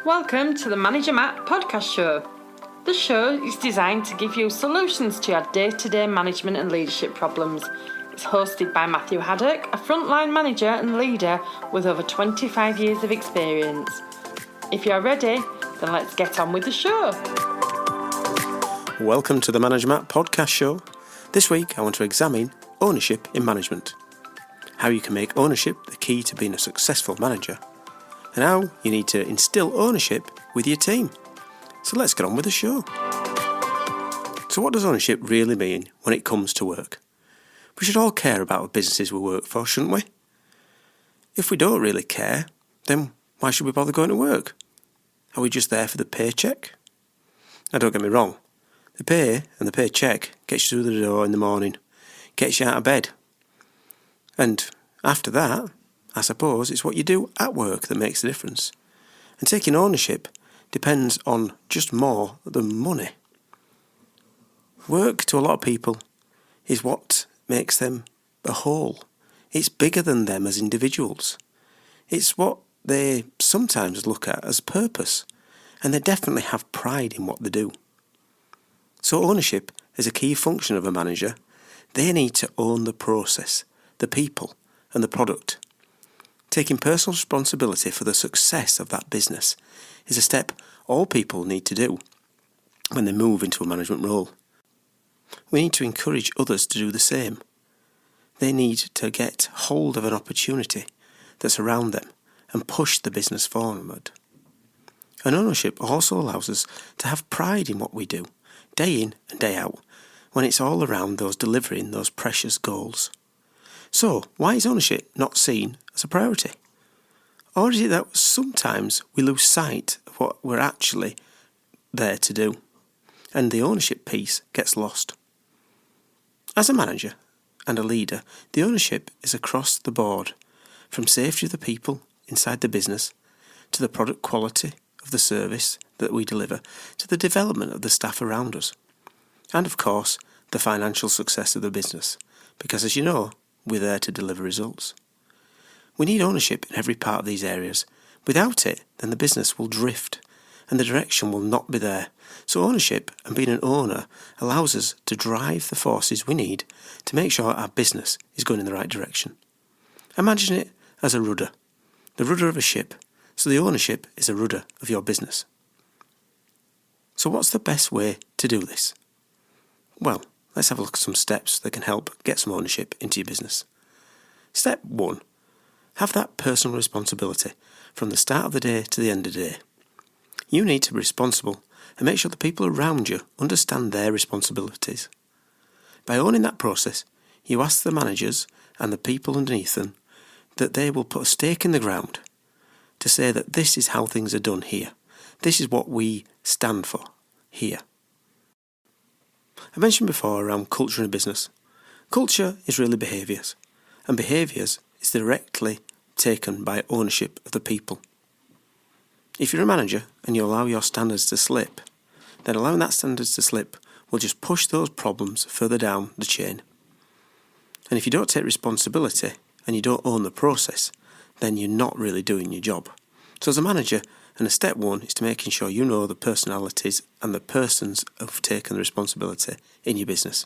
Welcome to the Manager Matt podcast show. The show is designed to give you solutions to your day-to-day management and leadership problems. It's hosted by Matthew Haddock, a frontline manager and leader with over 25 years of experience. If you're ready, then let's get on with the show. Welcome to the Manager Matt podcast show. This week I want to examine ownership in management. How you can make ownership the key to being a successful manager. And how you need to instill ownership with your team. So let's get on with the show. So what does ownership really mean when it comes to work? We should all care about the businesses we work for, shouldn't we? If we don't really care, then why should we bother going to work? Are we just there for the paycheck? Now don't get me wrong, the pay and the paycheck gets you through the door in the morning, gets you out of bed. And after that, I suppose it's what you do at work that makes the difference. And taking ownership depends on just more than money. Work, to a lot of people, is what makes them a whole. It's bigger than them as individuals. It's what they sometimes look at as purpose, and they definitely have pride in what they do. So ownership is a key function of a manager. They need to own the process, the people, and the product. Taking personal responsibility for the success of that business is a step all people need to do when they move into a management role. We need to encourage others to do the same. They need to get hold of an opportunity that's around them and push the business forward. And ownership also allows us to have pride in what we do, day in and day out, when it's all around those delivering those precious goals. So, why is ownership not seen as a priority? Or is it that sometimes we lose sight of what we're actually there to do, and the ownership piece gets lost? As a manager and a leader, the ownership is across the board, from safety of the people inside the business, to the product quality of the service that we deliver, to the development of the staff around us, and of course, the financial success of the business, because as you know, we're there to deliver results. We need ownership in every part of these areas. Without it, then the business will drift and the direction will not be there. So ownership and being an owner allows us to drive the forces we need to make sure our business is going in the right direction. Imagine it as a rudder, the rudder of a ship. So the ownership is a rudder of your business. So what's the best way to do this? Well, let's have a look at some steps that can help get some ownership into your business. Step 1. Have that personal responsibility from the start of the day to the end of the day. You need to be responsible and make sure the people around you understand their responsibilities. By owning that process, you ask the managers and the people underneath them that they will put a stake in the ground to say that this is how things are done here. This is what we stand for here. I mentioned before around culture in a business. Culture is really behaviours, and behaviours is directly taken by ownership of the people. If you're a manager and you allow your standards to slip, then allowing that standards to slip will just push those problems further down the chain. And if you don't take responsibility and you don't own the process, then you're not really doing your job. So as a manager, and step 1 is to making sure you know the personalities and the persons who've taken the responsibility in your business.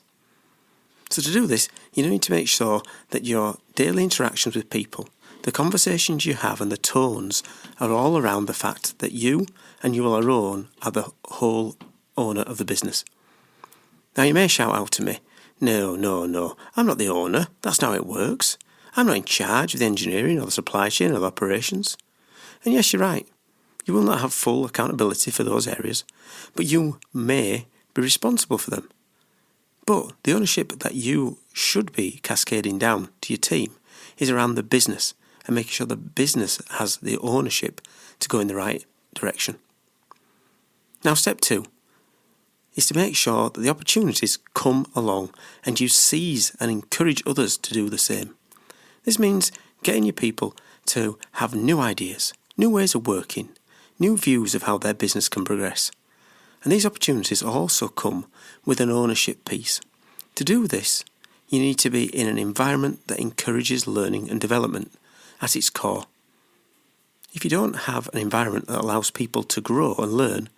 So to do this, you need to make sure that your daily interactions with people, the conversations you have and the tones are all around the fact that you and you alone are the whole owner of the business. Now you may shout out to me, no, I'm not the owner, that's not how it works. I'm not in charge of the engineering or the supply chain or the operations. And yes, you're right. You will not have full accountability for those areas, but you may be responsible for them. But the ownership that you should be cascading down to your team is around the business and making sure the business has the ownership to go in the right direction. Now, step 2 is to make sure that the opportunities come along and you seize and encourage others to do the same. This means getting your people to have new ideas, new ways of working, new views of how their business can progress. And these opportunities also come with an ownership piece. To do this, you need to be in an environment that encourages learning and development at its core. If you don't have an environment that allows people to grow and learn,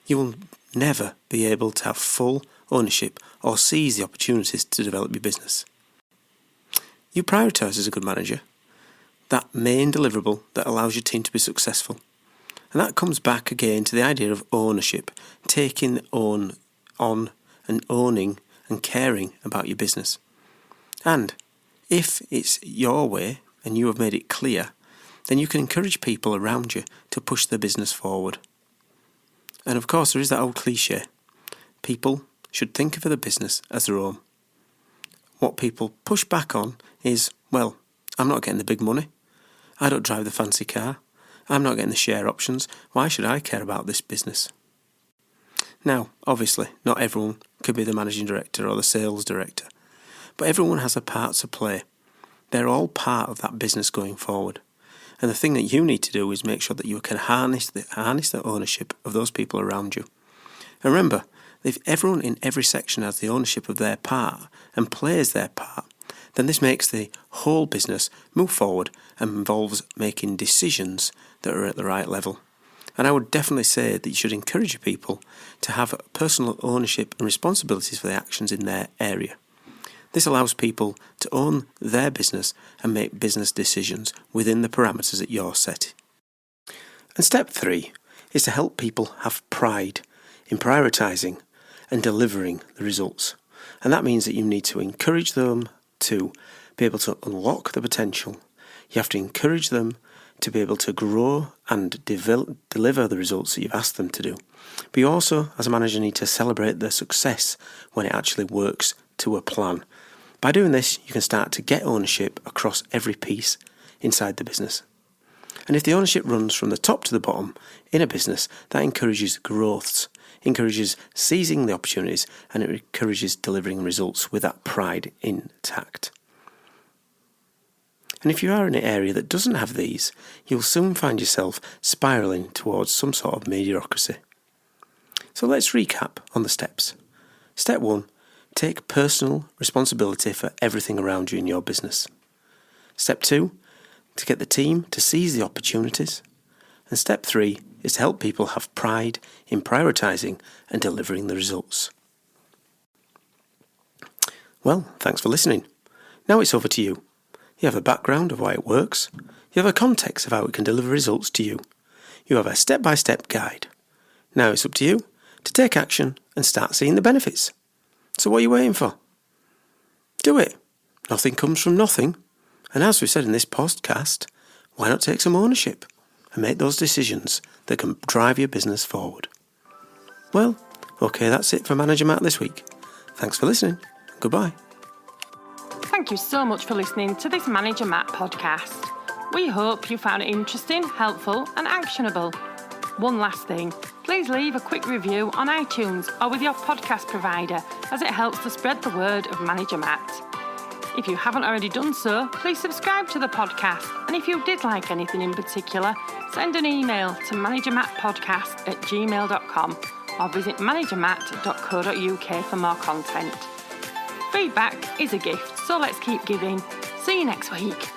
you will never be able to have full ownership or seize the opportunities to develop your business. You prioritise as a good manager that main deliverable that allows your team to be successful. And that comes back again to the idea of ownership, taking on and owning and caring about your business. And if it's your way and you have made it clear, then you can encourage people around you to push their business forward. And of course, there is that old cliche. People should think of the business as their own. What people push back on is, well, I'm not getting the big money. I don't drive the fancy car. I'm not getting the share options. Why should I care about this business? Now, obviously, not everyone could be the managing director or the sales director, but everyone has a part to play. They're all part of that business going forward. And the thing that you need to do is make sure that you can harness the ownership of those people around you. And remember, if everyone in every section has the ownership of their part and plays their part, then this makes the whole business move forward and involves making decisions that are at the right level. And I would definitely say that you should encourage your people to have personal ownership and responsibilities for the actions in their area. This allows people to own their business and make business decisions within the parameters that you're set. And step 3 is to help people have pride in prioritising and delivering the results. And that means that you need to encourage them to be able to unlock the potential. You have to encourage them to be able to grow and deliver the results that you've asked them to do. But you also, as a manager, need to celebrate their success when it actually works to a plan. By doing this, you can start to get ownership across every piece inside the business. And if the ownership runs from the top to the bottom in a business, that encourages growths, encourages seizing the opportunities, and it encourages delivering results with that pride intact. And if you are in an area that doesn't have these, you'll soon find yourself spiralling towards some sort of mediocrity. So let's recap on the steps. Step 1, take personal responsibility for everything around you in your business. Step 2, to get the team to seize the opportunities. And step 3 is to help people have pride in prioritising and delivering the results. Well, thanks for listening. Now it's over to you. You have a background of why it works. You have a context of how it can deliver results to you. You have a step-by-step guide. Now it's up to you to take action and start seeing the benefits. So what are you waiting for? Do it. Nothing comes from nothing. And as we said in this podcast, why not take some ownership and make those decisions that can drive your business forward? Well, okay, that's it for Manager Matt this week. Thanks for listening. Goodbye. Thank you so much for listening to this Manager Matt podcast. We hope you found it interesting, helpful and actionable. One last thing, please leave a quick review on iTunes or with your podcast provider, as it helps to spread the word of Manager Matt. If you haven't already done so, please subscribe to the podcast, and if you did like anything in particular, send an email to managermattpodcast@gmail.com or visit managermatt.co.uk for more content. Feedback is a gift, so let's keep giving. See you next week.